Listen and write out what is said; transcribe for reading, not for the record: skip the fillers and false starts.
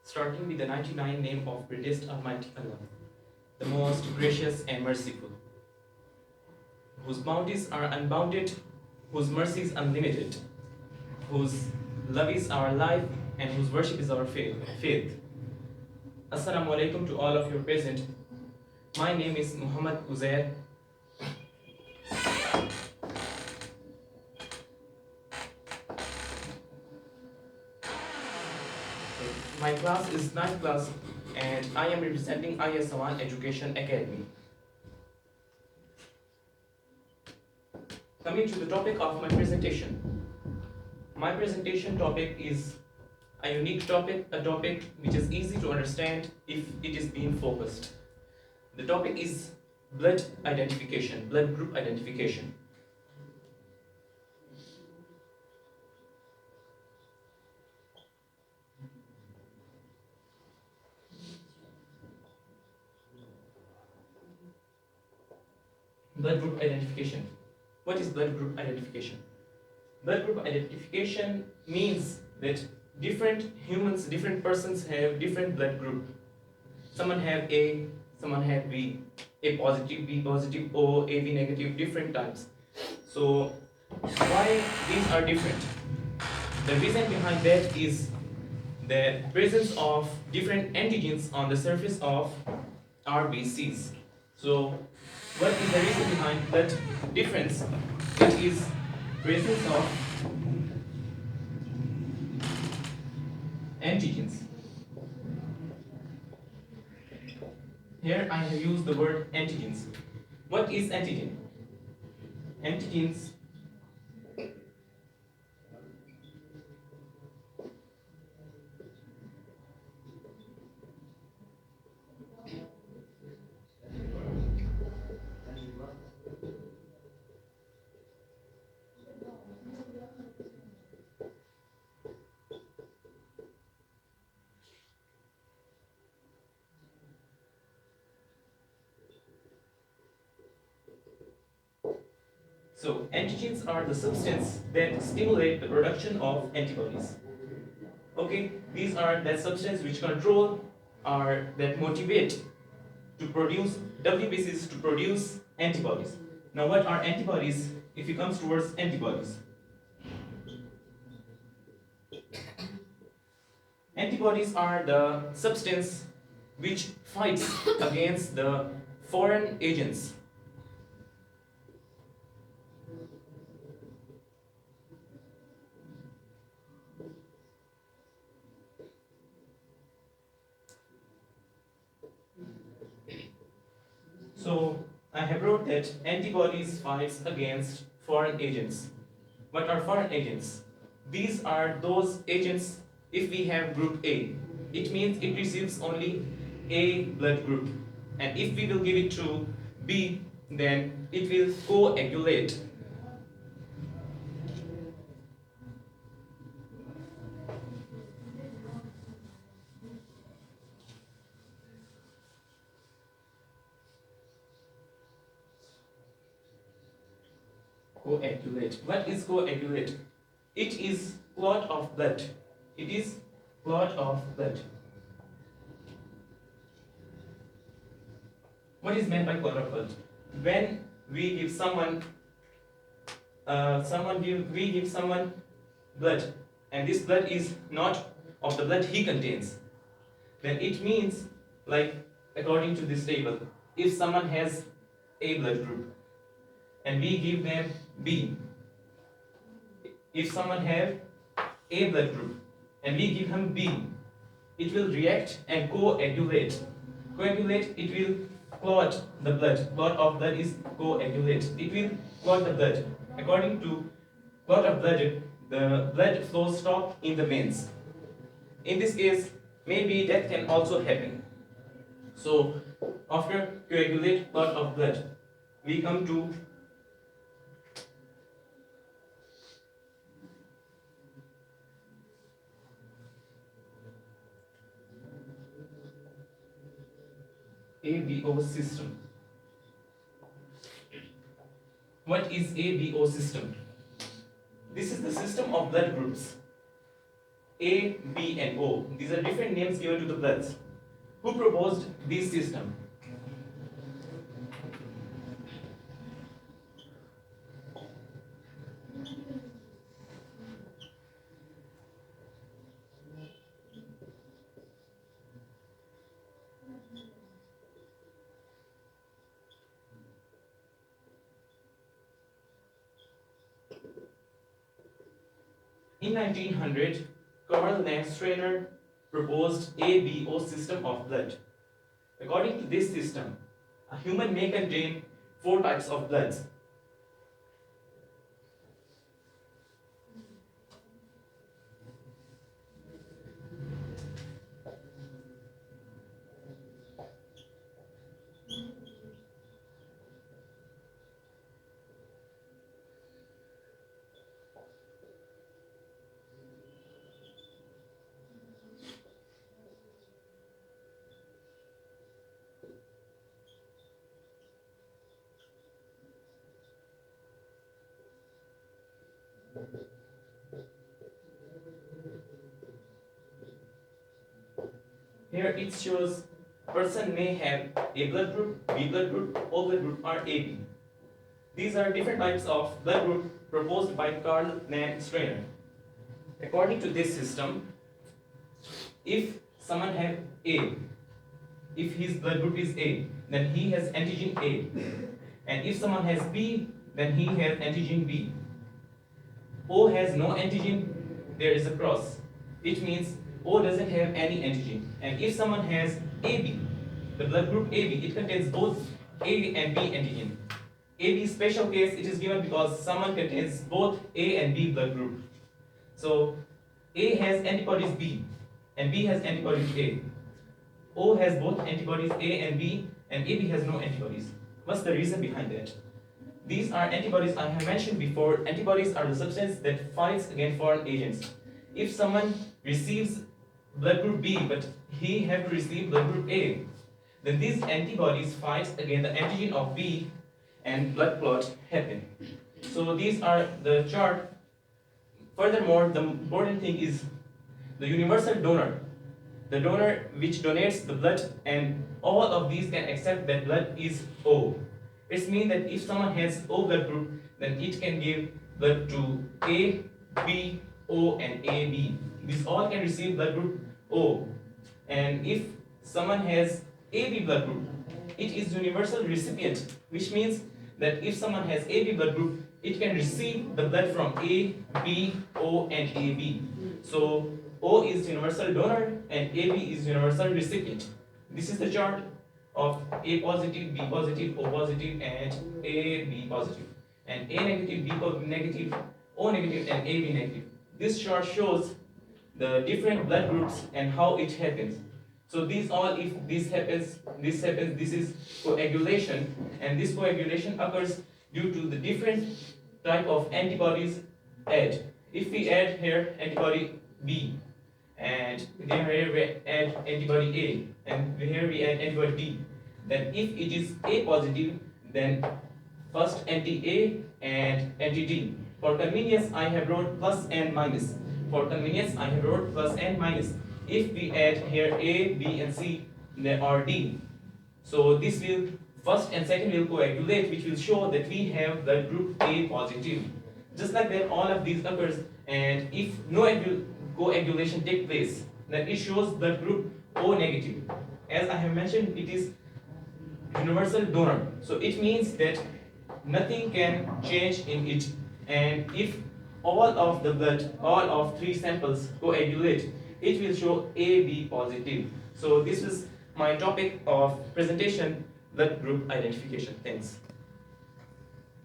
starting with the 99 name of greatest Almighty Allah, the most gracious and merciful, whose bounties are unbounded, whose mercy is unlimited, whose love is our life, and whose worship is our faith. Assalamu alaikum to all of you present. My name is Muhammad Uzair. My class is 9th class and I am representing ISAWAN Education Academy. Coming to the topic of my presentation. My presentation topic is a unique topic, a topic which is easy to understand if it is being focused. The topic is blood identification, blood group identification. Blood group identification. What is blood group identification? Blood group identification means that different humans, different persons have different blood group. Someone have A, someone have B, A positive, B positive, O, AB negative, different types. So why these are different? The reason behind that is the presence of different antigens on the surface of RBCs. So what is the reason behind that difference? It is presence of antigens. Here I have used the word antigens. What is antigen? Antigens So antigens are the substance that stimulate the production of antibodies. Okay, these are that substance which control or that motivate to produce WBCs to produce antibodies. Now what are antibodies if it comes towards antibodies? Antibodies are the substance which fights against the foreign agents. So I have wrote that antibodies fights against foreign agents. What are foreign agents? These are those agents. If we have group A, it means it receives only A blood group, and if we will give it to B, then it will coagulate. Coagulate. What is coagulate? It is clot of blood. It is clot of blood. What is meant by clot of blood? When we give someone, we give someone blood, and this blood is not of the blood he contains, then it means, like according to this table, if someone has A blood group and we give them B, if someone have A blood group and we give him B, it will react and coagulate. Coagulate, it will clot the blood. Clot of blood is coagulate. It will clot the blood. According to clot of blood, the blood flow stop in the veins. In this case, maybe death can also happen. So after coagulate clot of blood, we come to ABO system. What is ABO system? This is the system of blood groups. A, B, and O. These are different names given to the bloods. Who proposed this system? In 1900, Karl Landsteiner proposed ABO system of blood. According to this system, a human may contain 4 types of bloods. Here it shows person may have A blood group, B blood group, O blood group, or AB. These are different types of blood group proposed by Karl Landsteiner. According to this system, if someone has A, if his blood group is A, then he has antigen A. And if someone has B, then he has antigen B. O has no antigen, there is a cross. It means O doesn't have any antigen. And if someone has AB, the blood group AB, it contains both A and B antigen. AB special case, it is given because someone contains both A and B blood group. So A has antibodies B and B has antibodies A. O has both antibodies A and B, and AB has no antibodies. What's the reason behind that? These are antibodies I have mentioned before. Antibodies are the substance that fights against foreign agents. If someone receives blood group B but he have to receive blood group A, then these antibodies fight against the antigen of B and blood clot happen. So these are the chart. Furthermore, the important thing is the universal donor. The donor which donates the blood, and all of these can accept that blood is O. It means that if someone has O blood group, then it can give blood to A, B, O, and AB. These all can receive blood group O. And if someone has AB blood group, it is universal recipient, which means that if someone has AB blood group, it can receive the blood from A, B, O, and AB. So O is universal donor and AB is universal recipient. This is the chart of A positive, B positive, O positive, and AB positive. And A negative, B negative, O negative, and AB negative. This chart shows the different blood groups and how it happens. So these all, if this happens, this is coagulation, and this coagulation occurs due to the different type of antibodies add. If we add here antibody B, and then here we add antibody A, and here we add antibody B, then if it is A positive, then first anti-A and anti-D. For convenience, I have wrote plus and minus. For convenience, I have wrote plus and minus. If we add here A, B, and C, there are D. So this will, first and second will coagulate, which will show that we have blood group A positive. Just like that, all of these occurs, and if no coagulation takes place, then it shows blood group O negative. As I have mentioned, it is universal donor. So it means that nothing can change in it. And if all of the blood, all of 3 samples coagulate, it will show AB positive. So this is my topic of presentation, blood group identification. Thanks.